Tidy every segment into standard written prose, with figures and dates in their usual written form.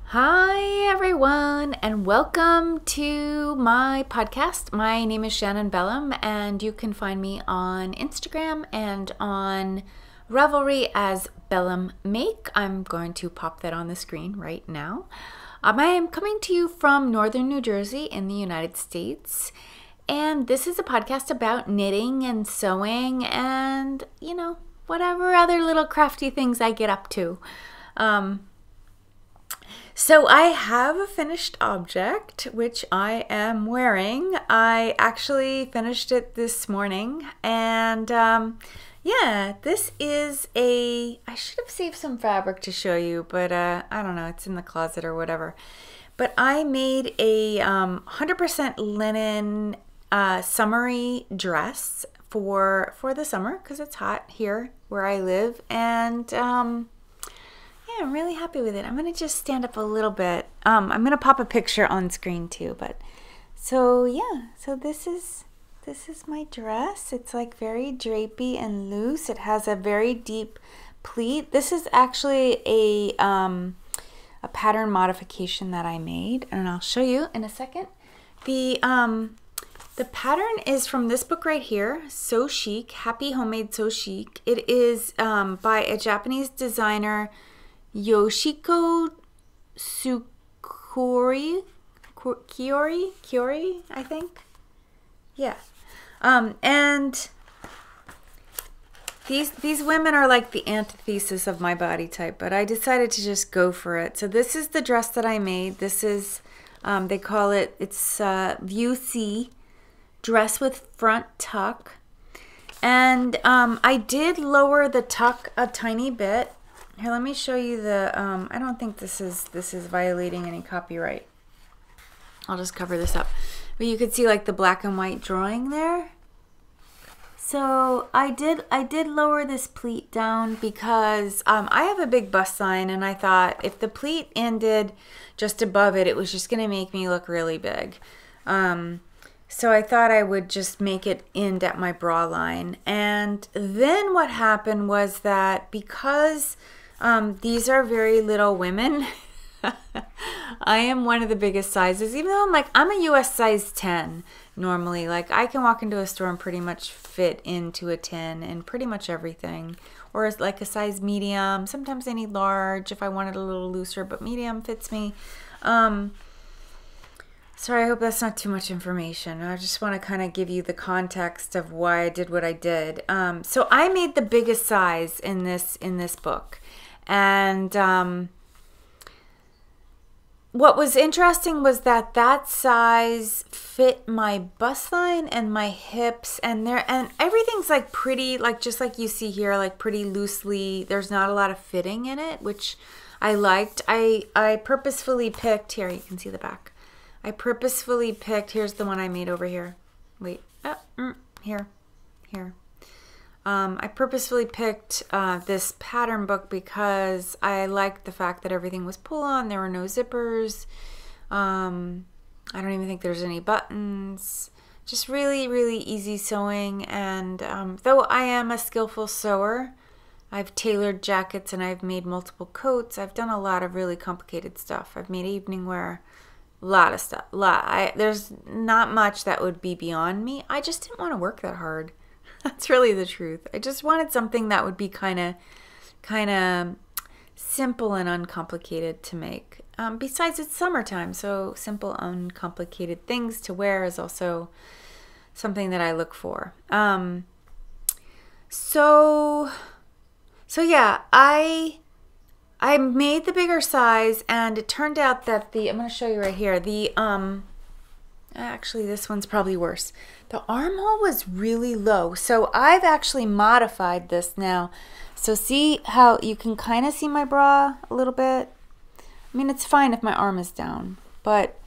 Hi everyone and welcome to my podcast. My name is Shannon Bellum and you can find me on Instagram and on Ravelry as bellummake. I'm going to pop that on the screen right now. I am coming to you from northern New Jersey in the United States, and this is a podcast about knitting and sewing and, whatever other little crafty things I get up to. So I have a finished object, which I am wearing. I actually finished it this morning, and this is I should have saved some fabric to show you, but I don't know, it's in the closet or whatever. But I made a 100% linen summery dress for the summer because it's hot here where I live, and I'm really happy with it. I'm going to just stand up a little bit. I'm going to pop a picture on screen too, so this is my dress. It's like very drapey and loose. It has a very deep pleat. This is actually a pattern modification that I made, and I'll show you in a second. The pattern is from this book right here, So Chic, Happy Homemade So Chic. It is by a Japanese designer, Yoshiko Tsukuri, Kiori, I think. Yeah. And these women are like the antithesis of my body type, but I decided to just go for it. So this is the dress that I made. This is, they call it, it's View C, dress with front tuck. And I did lower the tuck a tiny bit. Here, let me show you the, I don't think this is violating any copyright. I'll just cover this up. But you could see like the black and white drawing there. So I did lower this pleat down because I have a big bust line, and I thought if the pleat ended just above it, it was just going to make me look really big. So I thought I would just make it end at my bra line. And then what happened was that because these are very little women, I am one of the biggest sizes, even though I'm a US size 10 normally. Like, I can walk into a store and pretty much fit into a 10 and pretty much everything, or like a size medium. Sometimes I need large if I want it a little looser, but medium fits me. Sorry, I hope that's not too much information. I just want to kind of give you the context of why I did what I did. So I made the biggest size in this book. And what was interesting was that size fit my bust line and my hips, and everything's like pretty, like just like you see here, like pretty loosely. There's not a lot of fitting in it, which I liked. I purposefully picked, here you can see the back. I purposefully picked, here's the one I made over here. Wait, here. I purposefully picked this pattern book because I liked the fact that everything was pull-on. There were no zippers. I don't even think there's any buttons. Just really, really easy sewing. And though I am a skillful sewer, I've tailored jackets and I've made multiple coats. I've done a lot of really complicated stuff. I've made evening wear. A lot of stuff. There's not much that would be beyond me. I just didn't want to work that hard. That's really the truth. I just wanted something that would be kind of simple and uncomplicated to make. Besides, it's summertime, so simple, uncomplicated things to wear is also something that I look for. So yeah, I made the bigger size, and it turned out that I'm going to show you right here, actually this one's probably worse. The armhole was really low, so I've actually modified this now. So see how you can kind of see my bra a little bit? I mean, it's fine if my arm is down, but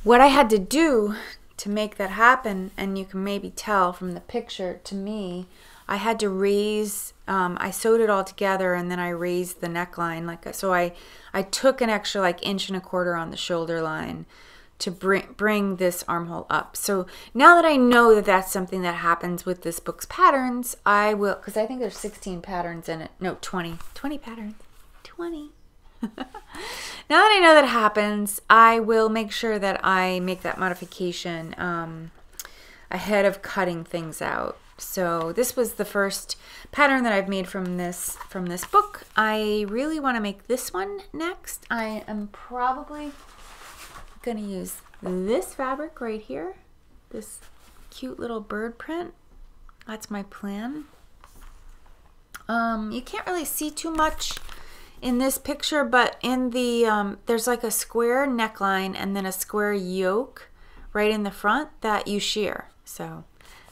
what I had to do to make that happen, and you can maybe tell from the picture to me, I had to raise, I sewed it all together and then I raised the neckline. So I took an extra like 1.25 inches on the shoulder line to bring this armhole up. So now that I know that that's something that happens with this book's patterns, I will, because I think there's 16 patterns in it. No, 20 patterns. 20. now that I know that happens, I will make sure that I make that modification ahead of cutting things out. So this was the first pattern that I've made from this book. I really want to make this one next. I am probably going to use this fabric right here, this cute little bird print. That's my plan. You can't really see too much in this picture, but in the there's like a square neckline and then a square yoke right in the front that you shear. So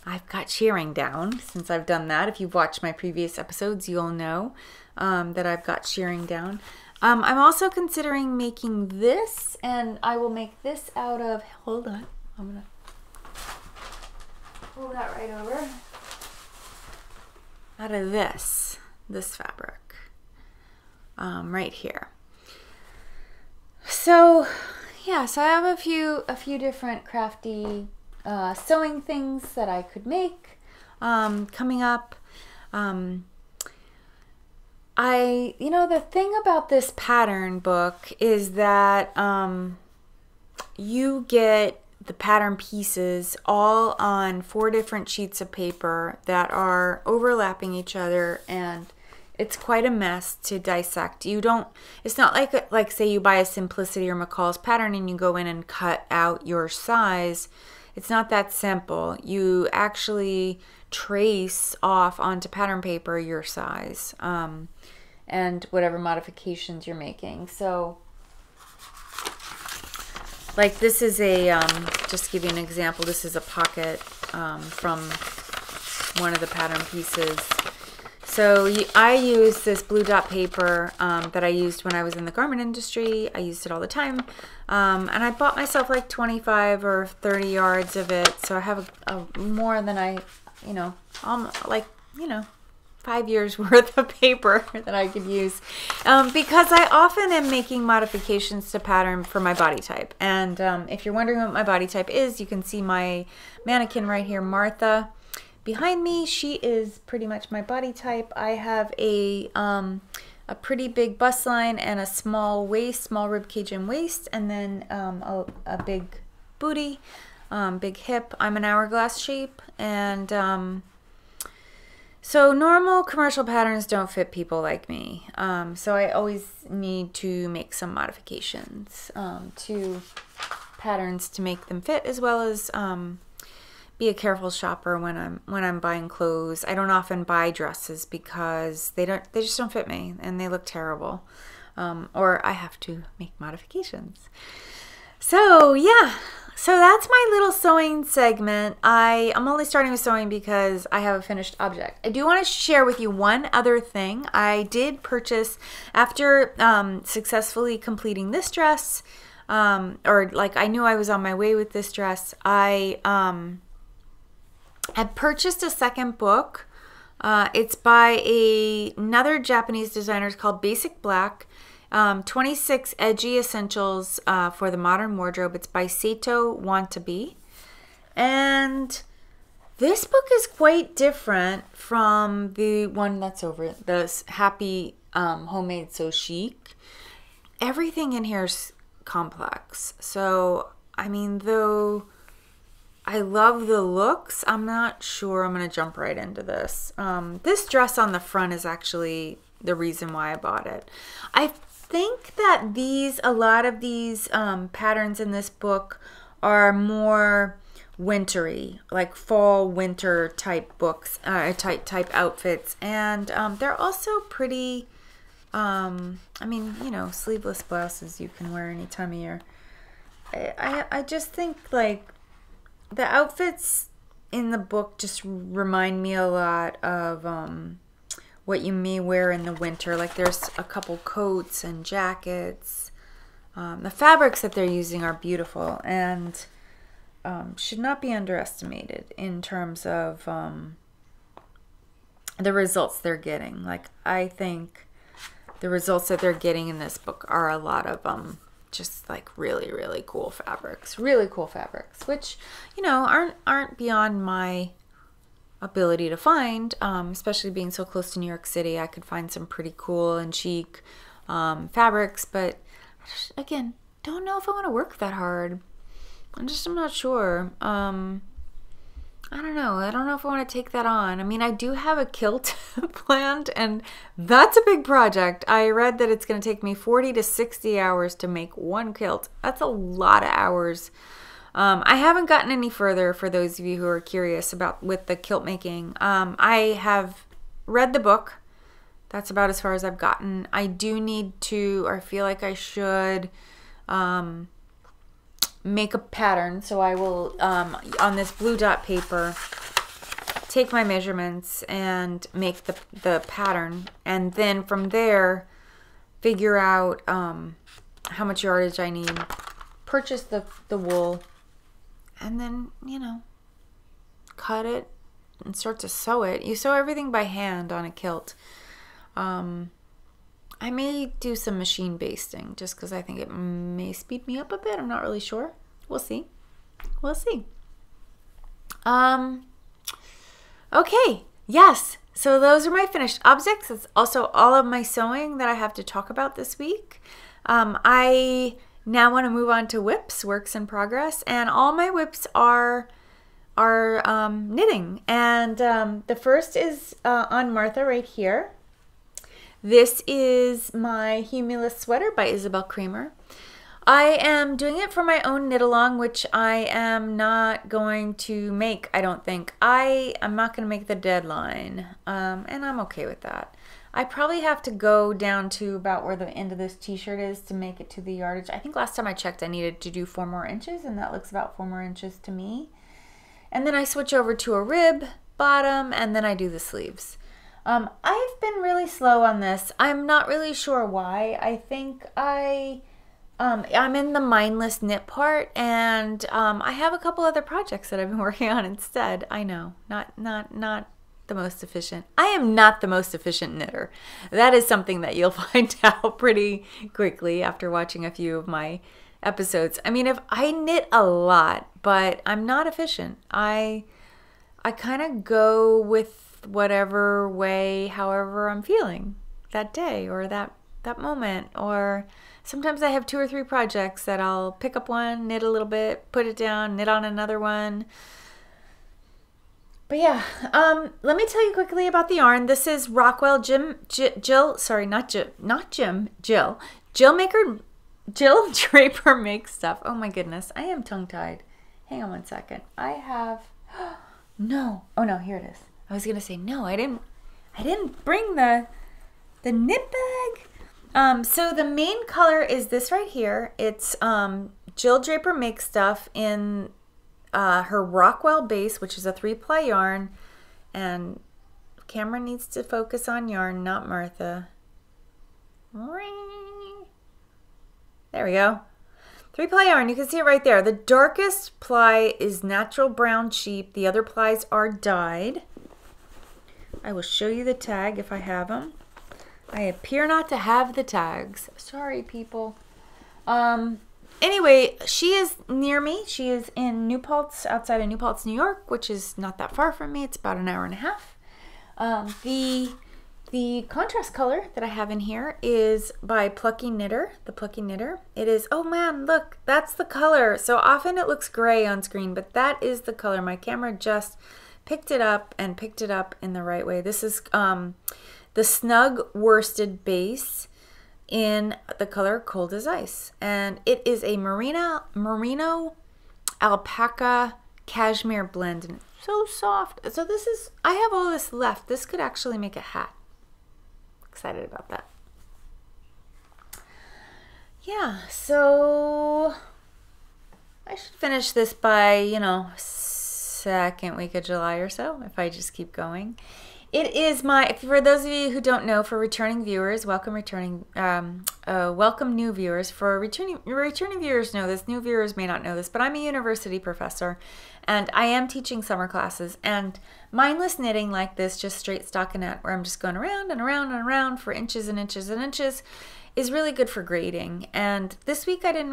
I've got shearing down since I've done that. If you've watched my previous episodes, you'll know that I've got shearing down. I'm also considering making this, and I will make this out of, hold on, I'm gonna pull that right over, out of this fabric right here. So yeah, so I have a few different crafty sewing things that I could make coming up. You know, the thing about this pattern book is that you get the pattern pieces all on 4 different sheets of paper that are overlapping each other, and it's quite a mess to dissect. It's not like say you buy a Simplicity or McCall's pattern and you go in and cut out your size. It's not that simple. You actually trace off onto pattern paper your size and whatever modifications you're making. So like this is a, just to give you an example, this is a pocket from one of the pattern pieces. So I use this blue dot paper that I used when I was in the garment industry. I used it all the time. And I bought myself like 25 or 30 yards of it. So I have more than I, you know, like, you know, 5 years worth of paper that I could use. Because I often am making modifications to pattern for my body type. And if you're wondering what my body type is, you can see my mannequin right here, Martha. Behind me, she is pretty much my body type. I have a pretty big bust line and a small waist, small rib cage and waist, and then a big booty, big hip. I'm an hourglass shape, and so normal commercial patterns don't fit people like me. So I always need to make some modifications to patterns to make them fit, as well as be a careful shopper when I'm buying clothes. I don't often buy dresses because they just don't fit me and they look terrible, or I have to make modifications. So yeah, so that's my little sewing segment. I'm only starting with sewing because I have a finished object. I do want to share with you one other thing. I did purchase, after successfully completing this dress, or like I knew I was on my way with this dress, I purchased a second book. It's by another Japanese designer. It's called Basic Black, 26 Edgy Essentials for the Modern Wardrobe. It's by Sato Wantabe. And this book is quite different from the one that's over, the Happy Homemade So Chic. Everything in here is complex. So, I mean, though I love the looks, I'm not sure I'm going to jump right into this. This dress on the front is actually the reason why I bought it. I think that a lot of these patterns in this book are more wintry, like fall winter type books, type outfits, and they're also pretty, I mean, you know, sleeveless blouses you can wear any time of year. I just think like the outfits in the book just remind me a lot of what you may wear in the winter. Like there's a couple coats and jackets. The fabrics that they're using are beautiful and should not be underestimated in terms of the results they're getting. Like I think the results that they're getting in this book are a lot of just like really cool fabrics, which, you know, aren't beyond my ability to find, especially being so close to New York City. I could find some pretty cool and chic fabrics, but Again, don't know if I want to work that hard. I'm not sure. I don't know. I don't know if I want to take that on. I mean, I do have a kilt planned, and that's a big project. I read that it's going to take me 40 to 60 hours to make one kilt. That's a lot of hours. I haven't gotten any further for those of you who are curious about with the kilt making. I have read the book. That's about as far as I've gotten. I do need to, or I feel like I should, make a pattern. So I will, on this blue dot paper, take my measurements and make the pattern. And then from there, figure out how much yardage I need, purchase the wool, and then, you know, cut it and start to sew it. You sew everything by hand on a kilt. I may do some machine basting just because I think it may speed me up a bit. I'm not really sure. We'll see. We'll see. Okay. Yes. So those are my finished objects. It's also all of my sewing that I have to talk about this week. I now want to move on to whips, works in progress, and all my whips are knitting. And the first is on Martha right here. This is my Humulus sweater by Isabel Kramer. I am doing it for my own knit along, which I am not going to make, I don't think. I'm not going to make the deadline, and I'm okay with that. I probably have to go down to about where the end of this t-shirt is to make it to the yardage. I think last time I checked I needed to do 4 more inches, and that looks about 4 more inches to me. And then I switch over to a rib bottom, and then I do the sleeves. I've been really slow on this. I'm not really sure why. I think I'm in the mindless knit part, and I have a couple other projects that I've been working on instead. I know, not the most efficient. I am not the most efficient knitter. That is something that you'll find out pretty quickly after watching a few of my episodes. I mean, if I knit a lot, but I'm not efficient. I kind of go with whatever way, however I'm feeling that day or that moment. Or sometimes I have 2 or 3 projects that I'll pick up one, knit a little bit, put it down, knit on another one. But yeah, let me tell you quickly about the yarn. This is Rockwell Jill Draper Make Stuff. Oh my goodness, I am tongue-tied. Hang on one second. I have, no, oh no, here it is. I was gonna say no, I didn't bring the knit bag. So the main color is this right here. It's Jill Draper Make Stuff in her Rockwell base, which is a 3-ply yarn, and camera needs to focus on yarn, not Martha. There we go. 3-ply yarn, you can see it right there. The darkest ply is natural brown sheep. The other plies are dyed. I will show you the tag if I have them. I appear not to have the tags. Sorry, people. Anyway, she is near me. She is in New Paltz, outside of New Paltz, New York, which is not that far from me. It's about an hour and a half. The contrast color that I have in here is by Plucky Knitter, the Plucky Knitter. It is, oh man, look, that's the color. So often it looks gray on screen, but that is the color. My camera just picked it up and picked it up in the right way. This is the Snug Worsted base in the color Cold as Ice. And it is a merino alpaca cashmere blend, and it's so soft. So this is, I have all this left. This could actually make a hat. Excited about that. Yeah, so I should finish this by, you know, second week of July or so, if I just keep going. It is my, for those of you who don't know, for returning viewers, welcome new viewers. For returning viewers know this, new viewers may not know this, but I'm a university professor and I am teaching summer classes, and mindless knitting like this, just straight stockinette, where I'm just going around and around and around for inches and inches and inches, is really good for grading. And this week I didn't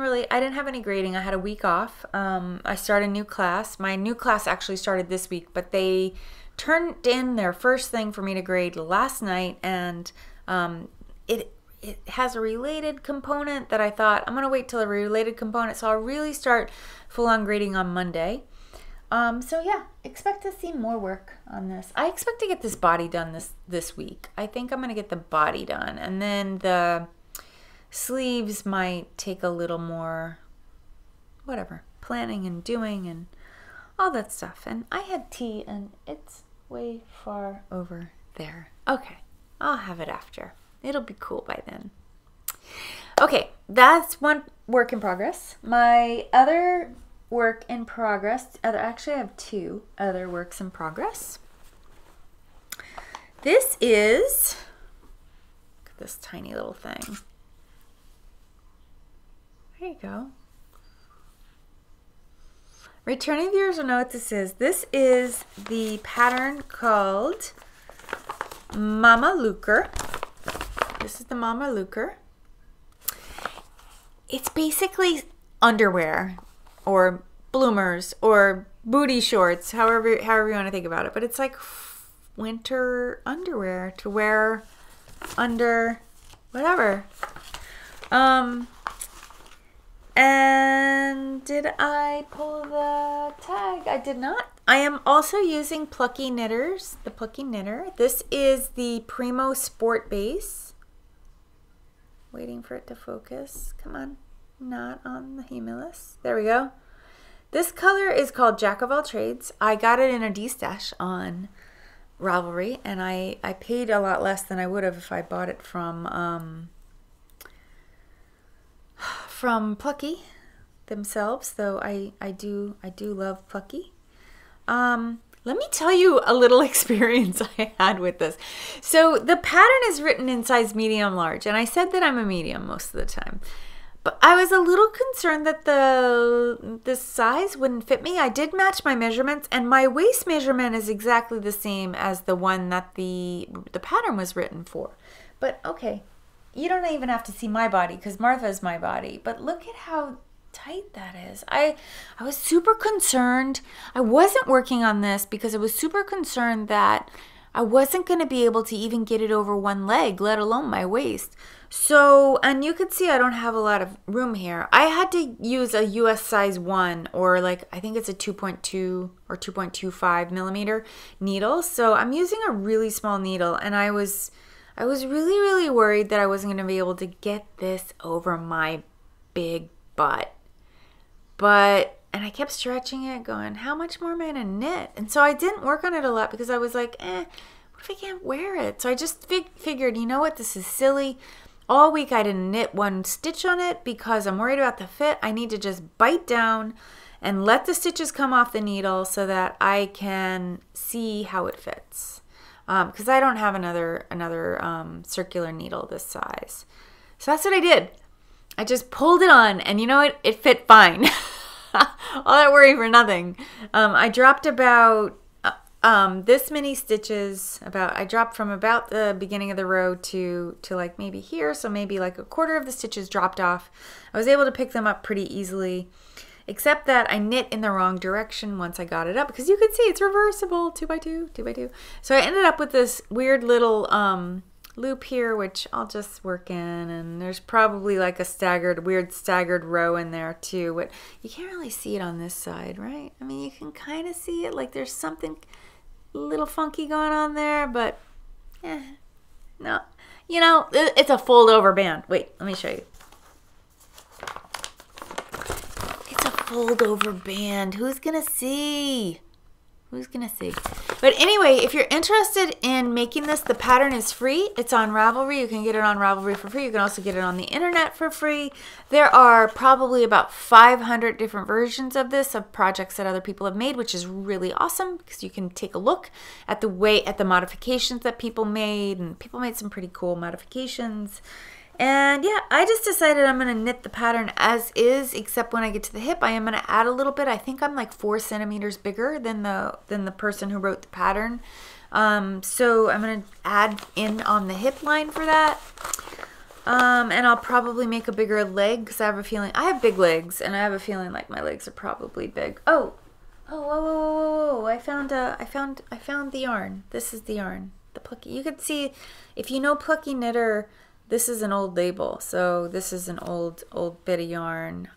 have any grading. I had a week off. I started a new class. My new class actually started this week, but they turned in their first thing for me to grade last night, and it it has a related component that I thought I'm gonna wait till a related component, so I'll really start full-on grading on Monday. So yeah, expect to see more work on this. I expect to get this body done this week. I think I'm gonna get the body done, and then the sleeves might take a little more, whatever, planning and doing and all that stuff. And I had tea and it's way far over there. Okay, I'll have it after. It'll be cool by then. Okay, that's one work in progress. My other work in progress, actually I have two other works in progress. This is, look at this tiny little thing. There you go. Returning viewers will know what this is. This is the pattern called Mama Lucre. This is the Mama Lucre. It's basically underwear or bloomers or booty shorts, however you want to think about it. But it's like winter underwear to wear under whatever. And did I pull the tag? I did not. I am also using Plucky Knitters, the Plucky Knitter. This is the Primo Sport Base. Waiting for it to focus. Come on. Not on the Humulus. There we go. This color is called Jack of All Trades. I got it in a D-stash on Ravelry, and I paid a lot less than I would have if I bought it from Plucky themselves, though I do love Plucky. Let me tell you a little experience I had with this. So the pattern is written in size medium large, and I said that I'm a medium most of the time. But I was a little concerned that the size wouldn't fit me. I did match my measurements, and my waist measurement is exactly the same as the one that the pattern was written for. But okay, you don't even have to see my body because Martha's my body. But look at how tight that is. I was super concerned. I wasn't working on this because I was super concerned that I wasn't going to be able to even get it over one leg, let alone my waist. So, and you can see I don't have a lot of room here. I had to use a US size 1, or like, I think it's a 2.2 or 2.25 millimeter needle. So I'm using a really small needle, and I was really worried that I wasn't going to be able to get this over my big butt. And I kept stretching it, going, how much more am I going to knit? And so I didn't work on it a lot because I was like, what if I can't wear it? So I just figured, you know what, this is silly. All week I didn't knit one stitch on it because I'm worried about the fit. I need to just bite down and let the stitches come off the needle so that I can see how it fits. Because I don't have another circular needle this size. So that's what I did. I just pulled it on, and you know what? It fit fine. All that worry for nothing. I dropped about this many stitches. I dropped from about the beginning of the row to like maybe here, so maybe like a quarter of the stitches dropped off. I was able to pick them up pretty easily, except that I knit in the wrong direction once I got it up, because you can see it's reversible, 2x2, 2x2. So I ended up with this weird little loop here, which I'll just work in, and there's probably like a weird staggered row in there too, but you can't really see it on this side, right? I mean, you can kind of see it, like there's something a little funky going on there, but no, you know, it's a fold over band. Wait, let me show you. It's a fold over band. Who's gonna see? Who's gonna see? But anyway, if you're interested in making this, the pattern is free. It's on Ravelry. You can get it on Ravelry for free. You can also get it on the internet for free. There are probably about 500 different versions of this, of projects that other people have made, which is really awesome because you can take a look at the modifications that people made, and people made some pretty cool modifications. And yeah, I just decided I'm going to knit the pattern as is, except when I get to the hip, I am going to add a little bit. I think I'm like 4 centimeters bigger than the person who wrote the pattern. So I'm going to add in on the hip line for that. And I'll probably make a bigger leg because I have a feeling, I have big legs, and I have a feeling like my legs are probably big. Oh, whoa. I found the yarn. This is the yarn, the Plucky. You can see, if you know Plucky Knitter, this is an old label, so this is an old bit of yarn.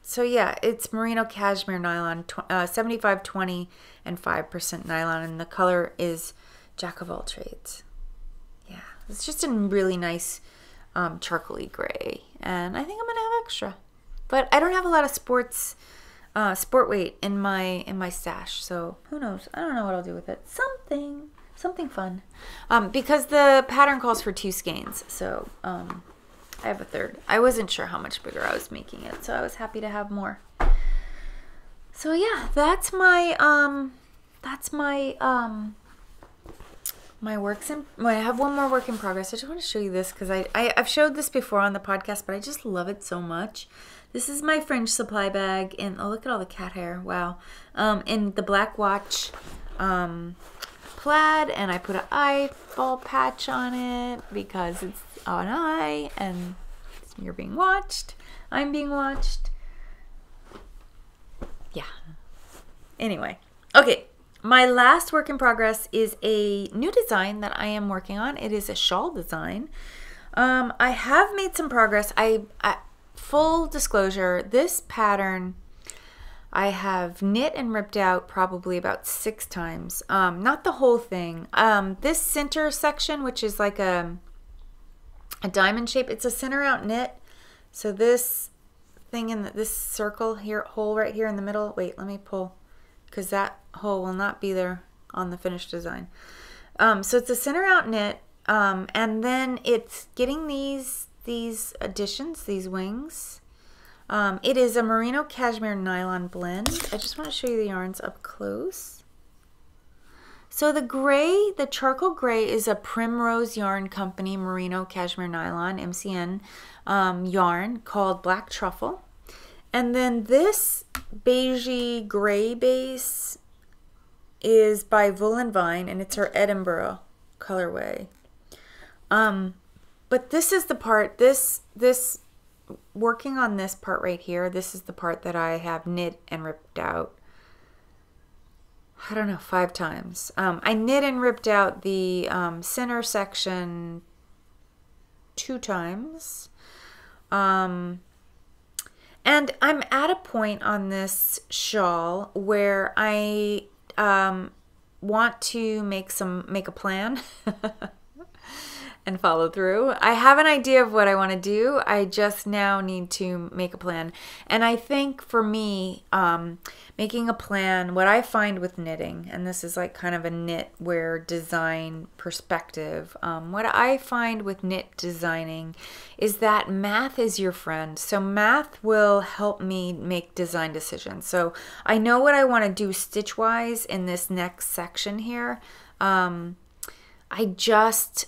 So yeah, it's merino cashmere nylon, 75/20 and 5% nylon, and the color is Jack of all trades. Yeah, it's just a really nice charcoaly gray, and I think I'm gonna have extra. But I don't have a lot of sport weight in my stash, so who knows? I don't know what I'll do with it. Something fun, because the pattern calls for 2 skeins, so I have a third. I wasn't sure how much bigger I was making it, so I was happy to have more. So yeah, that's my my works in. Well, I have one more work in progress. I just want to show you this because I've showed this before on the podcast, but I just love it so much. This is my fringe supply bag, and oh, look at all the cat hair! Wow, in the black watch plaid, and I put an eyeball patch on it because it's an eye, and you're being watched. I'm being watched. Yeah. Anyway, okay. My last work in progress is a new design that I am working on. It is a shawl design. I have made some progress. Full disclosure, this pattern I have knit and ripped out probably about 6 times. Not the whole thing. This center section, which is like a diamond shape, it's a center out knit. So this thing in this circle here, hole right here in the middle. Wait, let me pull, because that hole will not be there on the finished design. So it's a center out knit, and then it's getting these additions, these wings. It is a merino cashmere nylon blend. I just want to show you the yarns up close. So the gray, the charcoal gray, is a Primrose Yarn Company merino cashmere nylon, MCN, yarn called Black Truffle. And then this beigey gray base is by Wool and Vine, and it's her Edinburgh colorway. But this is the part, this working on this part right here, this is the part that I have knit and ripped out, I don't know, 5 times. I knit and ripped out the center section 2 times. And I'm at a point on this shawl where I want to make a plan and follow through. I have an idea of what I want to do. I just now need to make a plan. And I think for me, making a plan, what I find with knitting, and this is like kind of a knitwear design perspective, what I find with knit designing is that math is your friend. So math will help me make design decisions. So I know what I want to do stitch-wise in this next section here. I just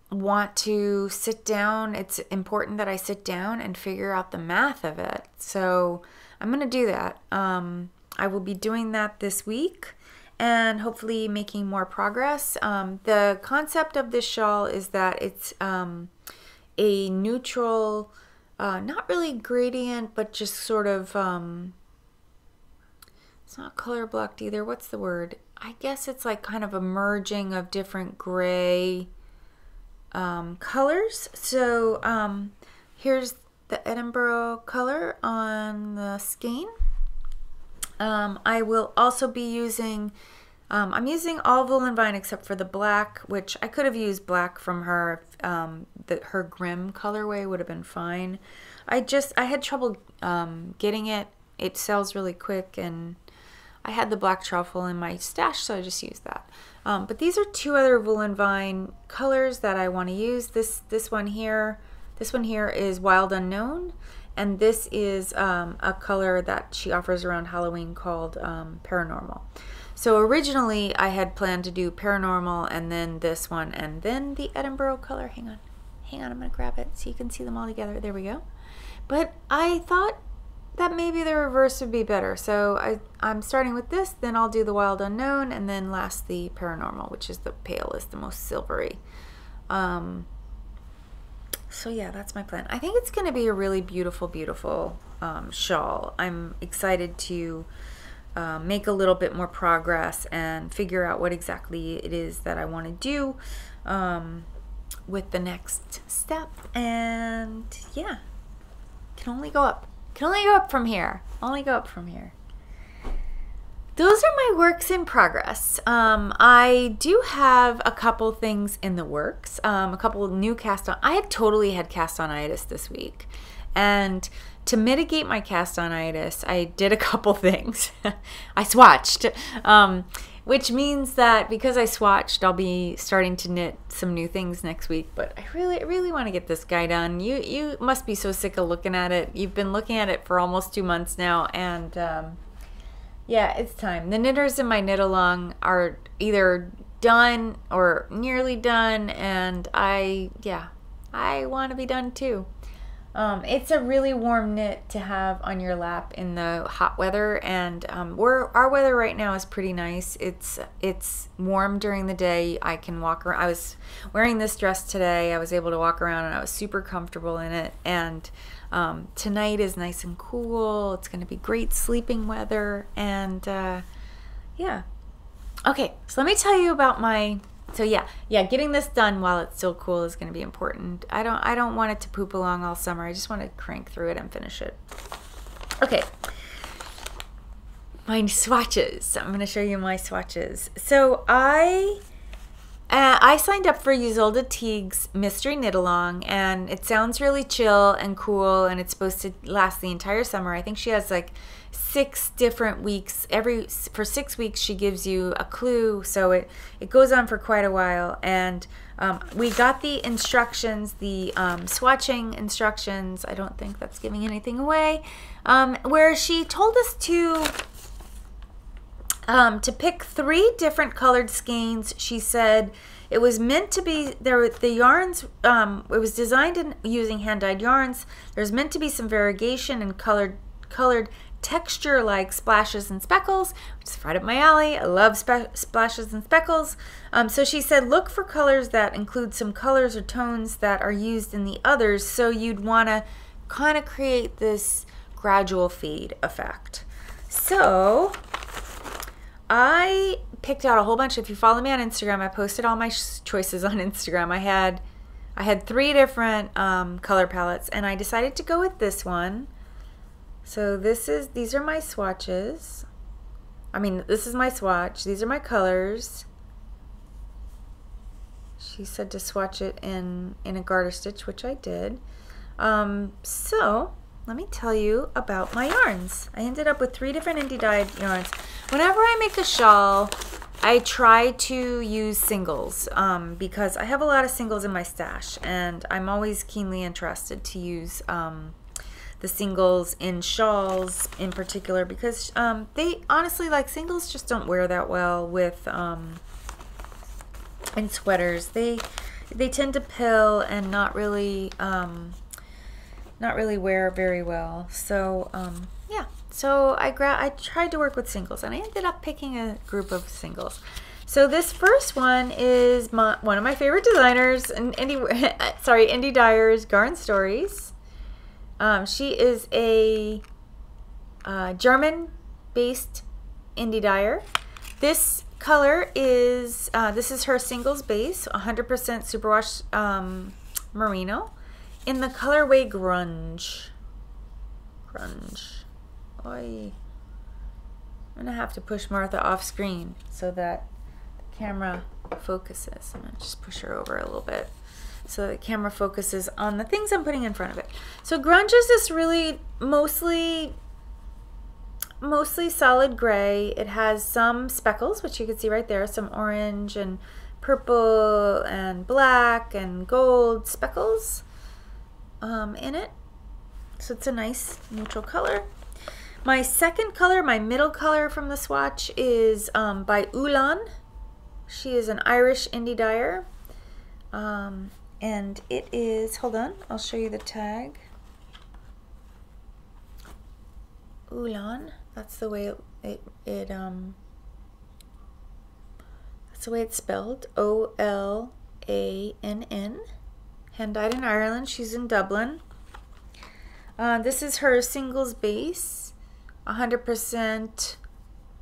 want to sit down. It's important that I sit down and figure out the math of it. So I'm going to do that. I will be doing that this week and hopefully making more progress. The concept of this shawl is that it's a neutral, not really gradient, but just sort of, it's not color blocked either. What's the word? I guess it's like kind of a merging of different gray colors. So here's the Edinburgh color on the skein. I will also be using, I'm using all Wool and Vine except for the black, which I could have used black from her. Her Grim colorway would have been fine. I had trouble getting it. It sells really quick, and I had the Black Truffle in my stash, so I just used that. But these are 2 other Wool and Vine colors that I want to use. This one here is Wild Unknown, and this is a color that she offers around Halloween called Paranormal. So originally I had planned to do Paranormal and then this one and then the Edinburgh color. Hang on, I'm gonna grab it so you can see them all together. There we go. But I thought that maybe the reverse would be better. So I'm starting with this, then I'll do the Wild Unknown, and then last the Paranormal, which is the palest, the most silvery. So yeah, that's my plan. I think it's going to be a really beautiful, beautiful shawl. I'm excited to make a little bit more progress and figure out what exactly it is that I want to do. with the next step. And yeah, can only go up. Can only go up from here. Only go up from here. Those are my works in progress. I do have a couple things in the works. A couple new I had totally had castonitis this week. And to mitigate my castonitis, I did a couple things. I swatched, which means that because I swatched, I'll be starting to knit some new things next week. But I really want to get this guy done. You must be so sick of looking at it. You've been looking at it for almost 2 months now, and yeah, it's time. The knitters in my knit along are either done or nearly done, and I want to be done too. It's a really warm knit to have on your lap in the hot weather, and our weather right now is pretty nice. It's warm during the day. I can walk around. I was wearing this dress today. I was able to walk around, and I was super comfortable in it. And tonight is nice and cool. It's going to be great sleeping weather, and yeah. Okay, so let me tell you about getting this done while it's still cool is going to be important. I don't want it to poop along all summer. I just want to crank through it and finish it. Okay. My swatches. I'm going to show you my swatches. So I signed up for Ysolda Teague's Mystery Knit Along, and it sounds really chill and cool, and it's supposed to last the entire summer. I think she has like 6 different weeks. For 6 weeks she gives you a clue, so it goes on for quite a while. And we got the instructions, the swatching instructions. I don't think that's giving anything away, where she told us to pick 3 different colored skeins. She said it was meant to be the yarns. It was designed using hand-dyed yarns. There's meant to be some variegation in colored texture like splashes and speckles, which is right up my alley. I love splashes and speckles. So she said look for colors that include some colors or tones that are used in the others, so you'd want to kind of create this gradual fade effect. So I picked out a whole bunch. If you follow me on Instagram, I posted all my choices on Instagram. I had 3 different color palettes, and I decided to go with this one. So these are my swatches. I mean, this is my swatch. These are my colors. She said to swatch it in a garter stitch, which I did. So let me tell you about my yarns. I ended up with 3 different indie dyed yarns. Whenever I make a shawl, I try to use singles because I have a lot of singles in my stash, and I'm always keenly interested to use the singles in shawls in particular, because they honestly, like, singles just don't wear that well with in sweaters. They tend to pill and not really wear very well. So yeah, so I tried to work with singles, and I ended up picking a group of singles. So this first one is one of my favorite designers, Indie Dyers, Garn Stories. She is a German-based indie dyer. This color is, this is her singles base, 100% superwash merino, in the colorway Grunge. Oy. I'm gonna have to push Martha off screen so that the camera focuses. I'm gonna just push her over a little bit so the camera focuses on the things I'm putting in front of it. So Grunge is this really mostly solid gray. It has some speckles, which you can see right there, some orange and purple and black and gold speckles in it. So it's a nice neutral color. My second color, my middle color from the swatch, is by Ulan. She is an Irish indie dyer. And it is, hold on, I'll show you the tag. Ulan, that's the way that's the way it's spelled. Olann. Hand dyed in Ireland. She's in Dublin. This is her singles base, 100%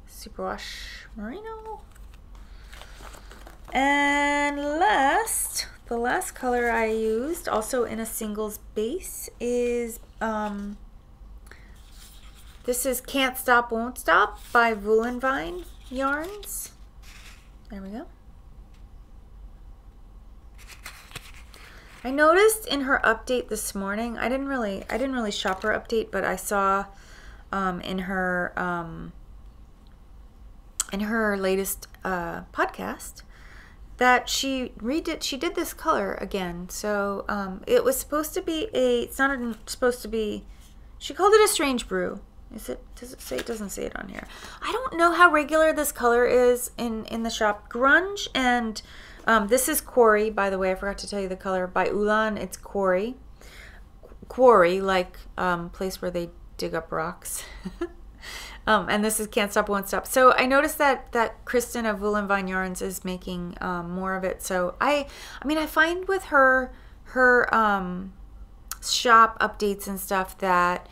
superwash merino. And last the last color I used, also in a singles base, is this is Can't Stop, Won't Stop by Vine Yarns. There we go. I noticed in her update this morning, I didn't really shop her update, but I saw in her latest podcast that she did this color again. So it was supposed to be it's not supposed to be, she called it a strange brew. Does it say? It doesn't say it on here. I don't know how regular this color is in the shop. Grunge, and this is Quarry, by the way. I forgot to tell you the color. By Ulan, it's Quarry. Quarry, like place where they dig up rocks. And this is Can't Stop, Won't Stop. So I noticed that Kristen of Vine Yarns is making more of it. So I mean, I find with her shop updates and stuff that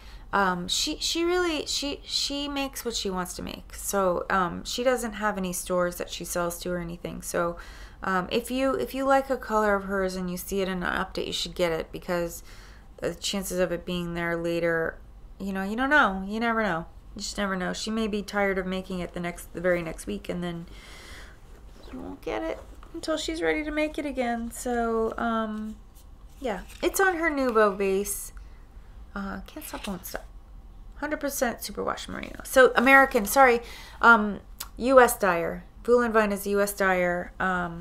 she makes what she wants to make. So she doesn't have any stores that she sells to or anything. So if you like a color of hers and you see it in an update, you should get it, because the chances of it being there later, you don't know. You never know. You just never know. She may be tired of making it the very next week, and then you won't get it until she's ready to make it again. So yeah, it's on her Nuvo base. Can't Stop, Won't Stop. 100% superwash merino. So American, sorry, U.S. dyer. Vine is U.S. dyer. I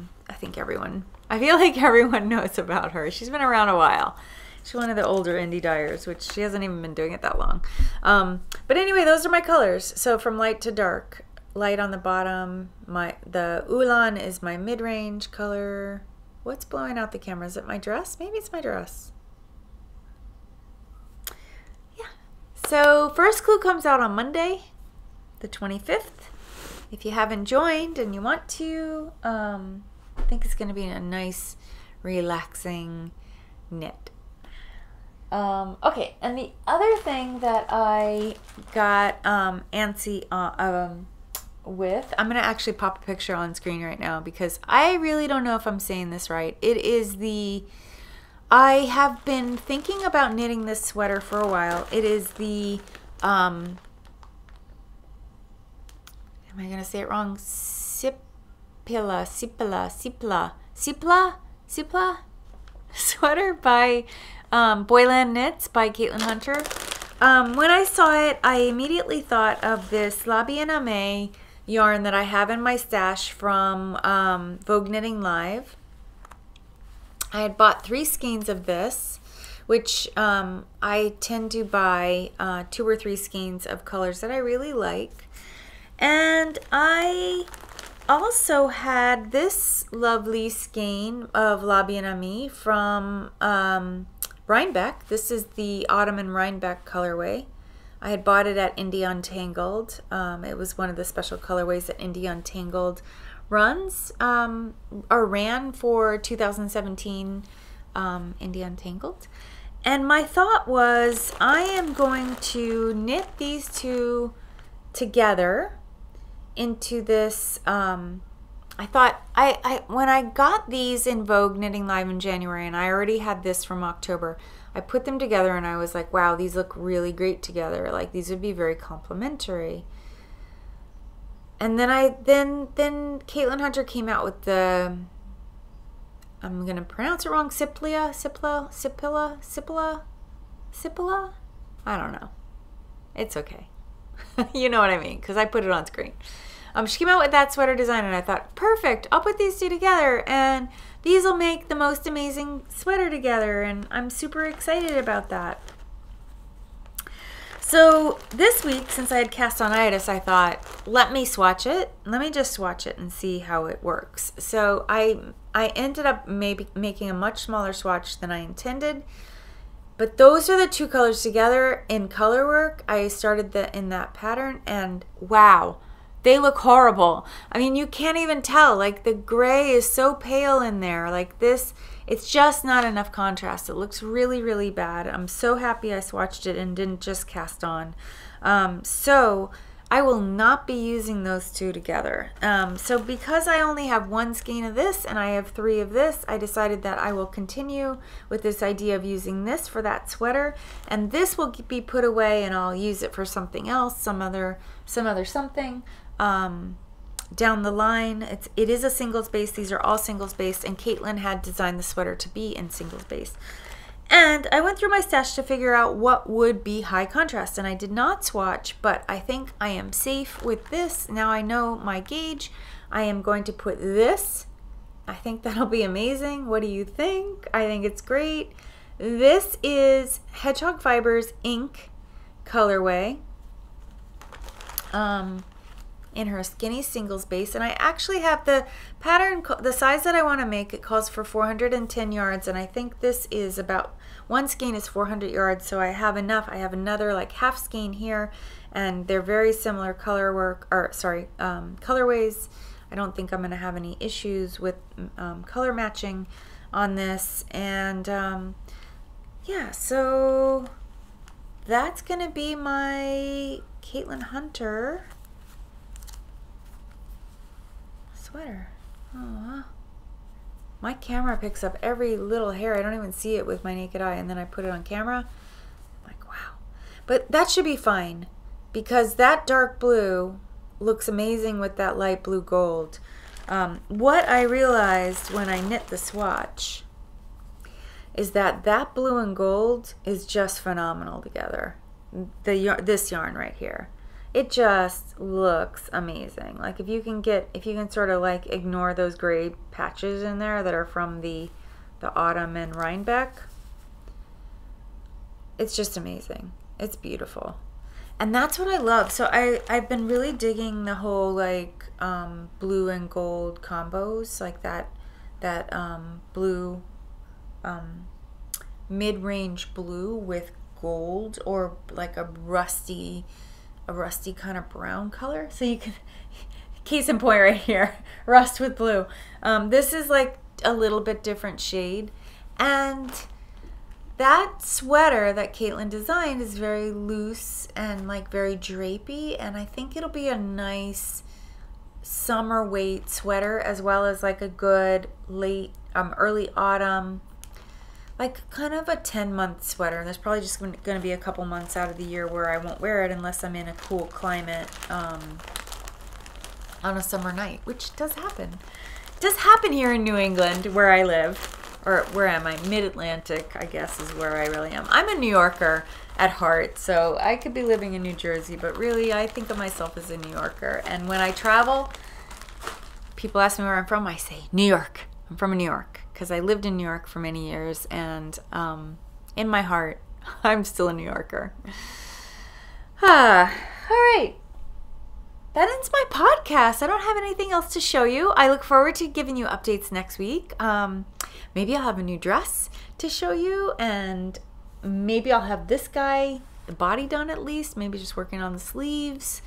feel like everyone knows about her. She's been around a while. She's one of the older indie dyers, which she hasn't even been doing it that long. But anyway, those are my colors. So from light to dark. Light on the bottom. The Ulan is my mid-range color. What's blowing out the camera? Is it my dress? Maybe it's my dress. So first clue comes out on Monday, the 25th. If you haven't joined and you want to, I think it's going to be a nice, relaxing knit. Okay, and the other thing that I got antsy with, I'm going to actually pop a picture on screen right now because I really don't know if I'm saying this right. It is I have been thinking about knitting this sweater for a while. It is the, am I going to say it wrong? Sipla sweater by Boyland Knits by Caitlin Hunter. When I saw it, I immediately thought of this La Bien-Aimée yarn that I have in my stash from Vogue Knitting Live. I had bought 3 skeins of this, which I tend to buy 2 or 3 skeins of colors that I really like. And I also had this lovely skein of La Bien-Aimée from Rhinebeck. This is the Autumn and Rhinebeck colorway. I had bought it at Indie Untangled. It was one of the special colorways that Indie Untangled runs or ran for 2017 Indie Untangled. And my thought was I am going to knit these two together into this. I thought when I got these in Vogue Knitting Live in January, and I already had this from October, I put them together and I was like, wow, these look really great together. Like, these would be very complementary. And then then Caitlin Hunter came out with the, I'm gonna pronounce it wrong, Sipila. I don't know. It's okay. You know what I mean, because I put it on screen. She came out with that sweater design, and I thought, perfect, I'll put these two together, and these will make the most amazing sweater together, and I'm super excited about that. So this week, since I had Castonitis, I thought, let me swatch it. Let me just swatch it and see how it works. So I ended up maybe making a much smaller swatch than I intended. But those are the 2 colors together in color work. I started in that pattern, and wow, they look horrible. I mean, you can't even tell. Like, the gray is so pale in there. Like this, it's just not enough contrast. It looks really, really bad. I'm so happy I swatched it and didn't just cast on. So I will not be using those two together. So because I only have one skein of this and I have 3 of this, I decided that I will continue with this idea of using this for that sweater, and this will be put away and I'll use it for something else, some other something down the line. It is a singles base. These are all singles based, and Caitlin had designed the sweater to be in singles base. And I went through my stash to figure out what would be high contrast, and I did not swatch, but I think I am safe with this. Now I know my gauge. I am going to put this. I think that'll be amazing. What do you think? I think it's great. This is Hedgehog Fibers Ink colorway in her skinny singles base, and I actually have the pattern, the size that I want to make. It calls for 410 yards, and I think this is about, one skein is 400 yards, so I have enough. I have another like half skein here, and they're very similar colorways. I don't think I'm going to have any issues with color matching on this. And yeah, so that's going to be my Caitlin Hunter sweater. Aww. My camera picks up every little hair. I don't even see it with my naked eye, and then I put it on camera. I'm like, wow. But that should be fine, because that dark blue looks amazing with that light blue gold. What I realized when I knit the swatch is that that blue and gold is just phenomenal together. This yarn right here, it just looks amazing. Like if you can sort of like ignore those gray patches in there that are from the autumn and Rhinebeck, it's just amazing. It's beautiful. And that's what I love. So I've been really digging the whole like blue and gold combos, like that blue mid-range blue with gold, or like a rusty kind of brown color. So you can, case in point right here, rust with blue. This is like a little bit different shade, and that sweater that Caitlin designed is very loose and like very drapey, and I think it'll be a nice summer weight sweater, as well as like a good late early autumn, like kind of a 10-month sweater. And there's probably just going to be a couple months out of the year where I won't wear it unless I'm in a cool climate on a summer night, which does happen. It does happen here in New England where I live. Or where am I? Mid-Atlantic, I guess, is where I really am. I'm a New Yorker at heart, so I could be living in New Jersey, but really I think of myself as a New Yorker. And when I travel, people ask me where I'm from, I say, New York. I'm from New York, because I lived in New York for many years, and in my heart, I'm still a New Yorker. All right. That ends my podcast. I don't have anything else to show you. I look forward to giving you updates next week. Maybe I'll have a new dress to show you, and maybe I'll have this guy, the body done at least, maybe just working on the sleeves.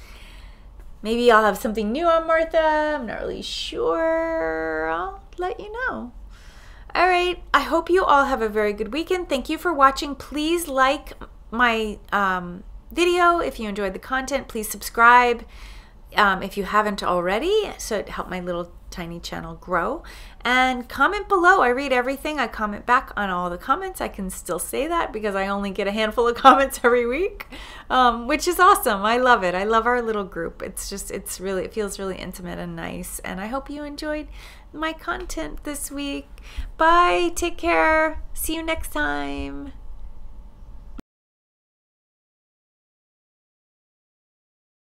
Maybe I'll have something new on Martha. I'm not really sure. I'll let you know. All right. I hope you all have a very good weekend. Thank you for watching. Please like my video if you enjoyed the content. Please subscribe if you haven't already, so it helped my little tiny channel grow. And comment below. I read everything. I comment back on all the comments. I can still say that because I only get a handful of comments every week, which is awesome. I love it. I love our little group. It feels really intimate and nice. And I hope you enjoyed my content this week. Bye. Take care. See you next time.